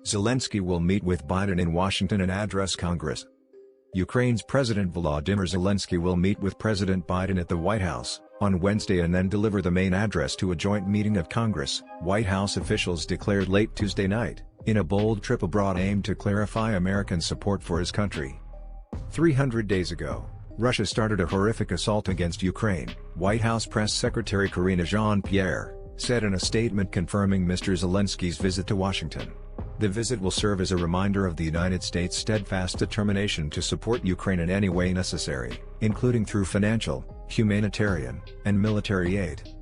Zelensky will meet with Biden in Washington and address Congress. Ukraine's President Volodymyr Zelenskyy will meet with President Biden at the White House on Wednesday and then deliver the main address to a joint meeting of Congress, White House officials declared late Tuesday night, in a bold trip abroad aimed to clarify American support for his country. 300 days ago, Russia started a horrific assault against Ukraine, White House Press Secretary Karine Jean-Pierre said in a statement confirming Mr. Zelenskyy's visit to Washington. The visit will serve as a reminder of the United States' steadfast determination to support Ukraine in any way necessary, including through financial, humanitarian, and military aid.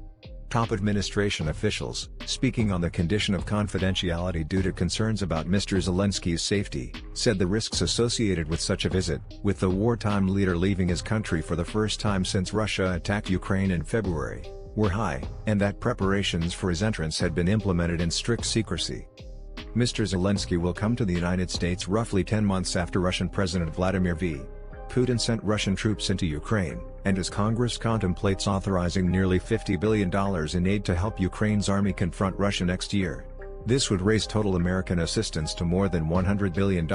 Top administration officials, speaking on the condition of confidentiality due to concerns about Mr. Zelenskyy's safety, said the risks associated with such a visit, with the wartime leader leaving his country for the first time since Russia attacked Ukraine in February, were high, and that preparations for his entrance had been implemented in strict secrecy. Mr. Zelenskyy will come to the United States roughly 10 months after Russian President Vladimir Putin sent Russian troops into Ukraine, and as Congress contemplates authorizing nearly $50 billion in aid to help Ukraine's army confront Russia next year. This would raise total American assistance to more than $100 billion.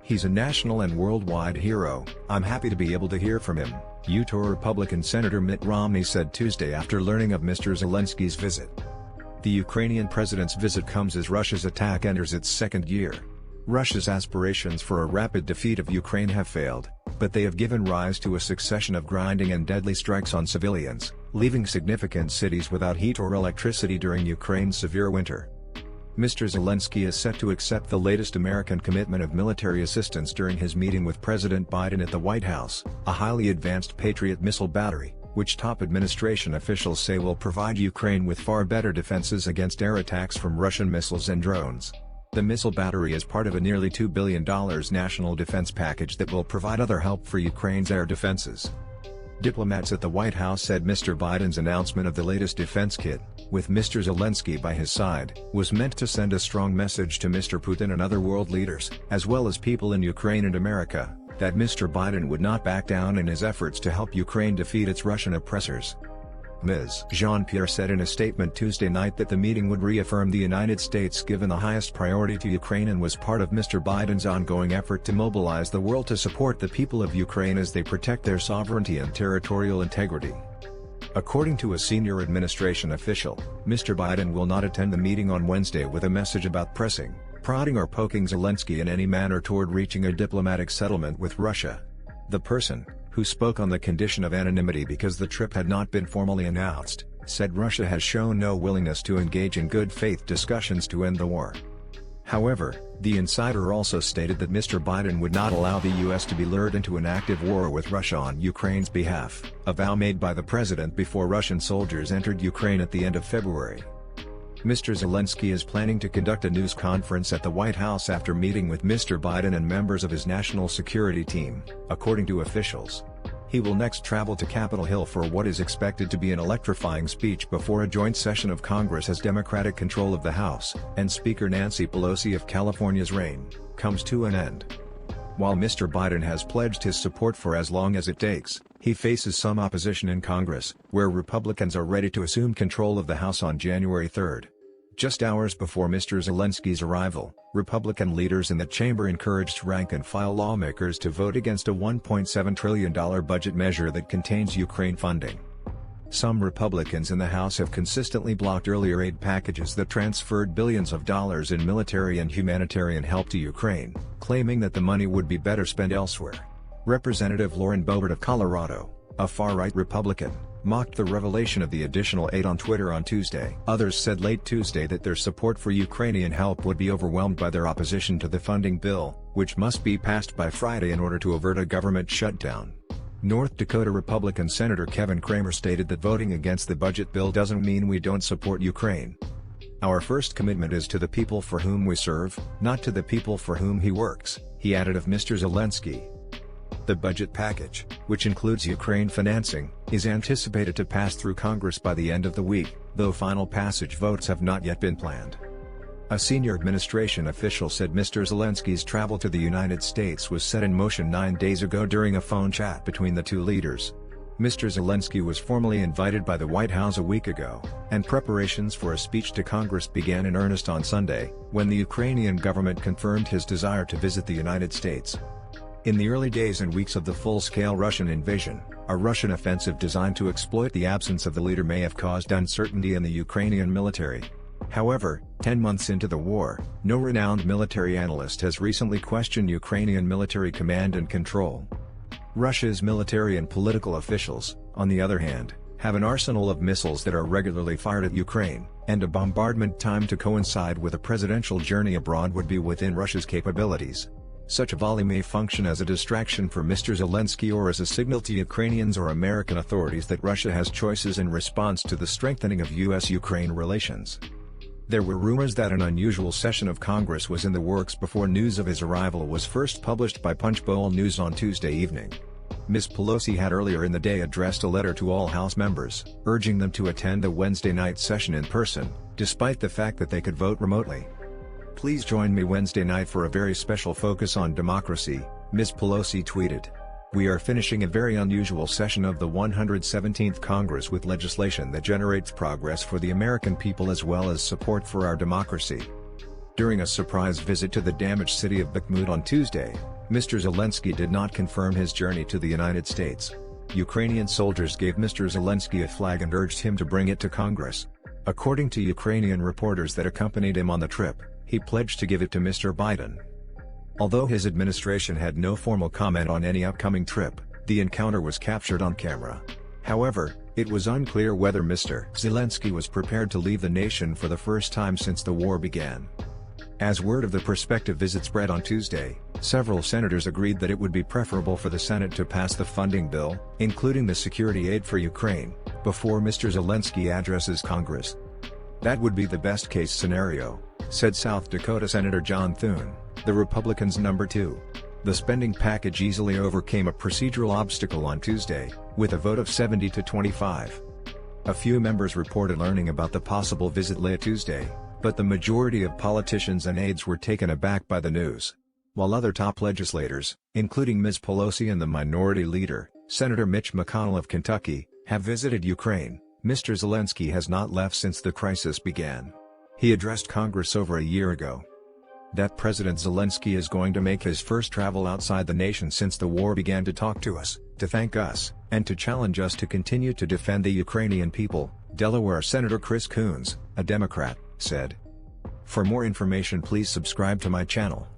He's a national and worldwide hero. I'm happy to be able to hear from him, Utah Republican Senator Mitt Romney said Tuesday after learning of Mr. Zelenskyy's visit. The Ukrainian president's visit comes as Russia's attack enters its second year. Russia's aspirations for a rapid defeat of Ukraine have failed, but they have given rise to a succession of grinding and deadly strikes on civilians, leaving significant cities without heat or electricity during Ukraine's severe winter. Mr. Zelenskyy is set to accept the latest American commitment of military assistance during his meeting with President Biden at the White House, a highly advanced Patriot missile battery, which top administration officials say will provide Ukraine with far better defenses against air attacks from Russian missiles and drones. The missile battery is part of a nearly $2 billion national defense package that will provide other help for Ukraine's air defenses. Diplomats at the White House said Mr. Biden's announcement of the latest defense kit, with Mr. Zelenskyy by his side, was meant to send a strong message to Mr. Putin and other world leaders, as well as people in Ukraine and America, that Mr. Biden would not back down in his efforts to help Ukraine defeat its Russian oppressors. Ms. Jean-Pierre said in a statement Tuesday night that the meeting would reaffirm the United States given the highest priority to Ukraine and was part of Mr. Biden's ongoing effort to mobilize the world to support the people of Ukraine as they protect their sovereignty and territorial integrity. According to a senior administration official, Mr. Biden will not attend the meeting on Wednesday with a message about pressing, prodding or poking Zelenskyy in any manner toward reaching a diplomatic settlement with Russia. The person, who spoke on the condition of anonymity because the trip had not been formally announced, said Russia has shown no willingness to engage in good faith discussions to end the war. However, the insider also stated that Mr. Biden would not allow the U.S. to be lured into an active war with Russia on Ukraine's behalf, a vow made by the president before Russian soldiers entered Ukraine at the end of February. Mr. Zelenskyy is planning to conduct a news conference at the White House after meeting with Mr. Biden and members of his national security team, according to officials. He will next travel to Capitol Hill for what is expected to be an electrifying speech before a joint session of Congress as Democratic control of the House, and Speaker Nancy Pelosi of California's reign, comes to an end. While Mr. Biden has pledged his support for as long as it takes, he faces some opposition in Congress, where Republicans are ready to assume control of the House on January 3. Just hours before Mr. Zelenskyy's arrival, Republican leaders in the chamber encouraged rank-and-file lawmakers to vote against a $1.7 trillion budget measure that contains Ukraine funding. Some Republicans in the House have consistently blocked earlier aid packages that transferred billions of dollars in military and humanitarian help to Ukraine, claiming that the money would be better spent elsewhere. Representative Lauren Boebert of Colorado, a far-right Republican, mocked the revelation of the additional aid on Twitter on Tuesday. Others said late Tuesday that their support for Ukrainian help would be overwhelmed by their opposition to the funding bill, which must be passed by Friday in order to avert a government shutdown. North Dakota Republican Senator Kevin Cramer stated that voting against the budget bill doesn't mean we don't support Ukraine. Our first commitment is to the people for whom we serve, not to the people for whom he works, he added of Mr. Zelenskyy. The budget package, which includes Ukraine financing, is anticipated to pass through Congress by the end of the week, though final passage votes have not yet been planned. A senior administration official said Mr. Zelenskyy's travel to the United States was set in motion 9 days ago during a phone chat between the two leaders. Mr. Zelensky was formally invited by the White House a week ago, and preparations for a speech to Congress began in earnest on Sunday, when the Ukrainian government confirmed his desire to visit the United States. In the early days and weeks of the full-scale Russian invasion, a Russian offensive designed to exploit the absence of the leader may have caused uncertainty in the Ukrainian military. However, 10 months into the war, no renowned military analyst has recently questioned Ukrainian military command and control. Russia's military and political officials, on the other hand, have an arsenal of missiles that are regularly fired at Ukraine, and a bombardment timed to coincide with a presidential journey abroad would be within Russia's capabilities. Such a volley may function as a distraction for Mr. Zelensky or as a signal to Ukrainians or American authorities that Russia has choices in response to the strengthening of US-Ukraine relations. There were rumors that an unusual session of Congress was in the works before news of his arrival was first published by Punchbowl News on Tuesday evening. Ms. Pelosi had earlier in the day addressed a letter to all House members, urging them to attend the Wednesday night session in person, despite the fact that they could vote remotely. "Please join me Wednesday night for a very special focus on democracy," Ms. Pelosi tweeted. "We are finishing a very unusual session of the 117th Congress with legislation that generates progress for the American people as well as support for our democracy." During a surprise visit to the damaged city of Bakhmut on Tuesday, Mr. Zelensky did not confirm his journey to the United States. Ukrainian soldiers gave Mr. Zelensky a flag and urged him to bring it to Congress. According to Ukrainian reporters that accompanied him on the trip, he pledged to give it to Mr. Biden. Although his administration had no formal comment on any upcoming trip, the encounter was captured on camera. However, it was unclear whether Mr. Zelensky was prepared to leave the nation for the first time since the war began. As word of the prospective visit spread on Tuesday, several senators agreed that it would be preferable for the Senate to pass the funding bill, including the security aid for Ukraine, before Mr. Zelensky addresses Congress. "That would be the best-case scenario," said South Dakota Senator John Thune, the Republicans' number 2. The spending package easily overcame a procedural obstacle on Tuesday, with a vote of 70 to 25. A few members reported learning about the possible visit late Tuesday, but the majority of politicians and aides were taken aback by the news. While other top legislators, including Ms. Pelosi and the minority leader, Senator Mitch McConnell of Kentucky, have visited Ukraine, Mr. Zelensky has not left since the crisis began. He addressed Congress over a year ago. That President Zelensky is going to make his first travel outside the nation since the war began to talk to us, to thank us, and to challenge us to continue to defend the Ukrainian people, Delaware Senator Chris Coons, a Democrat, said. For more information please subscribe to my channel.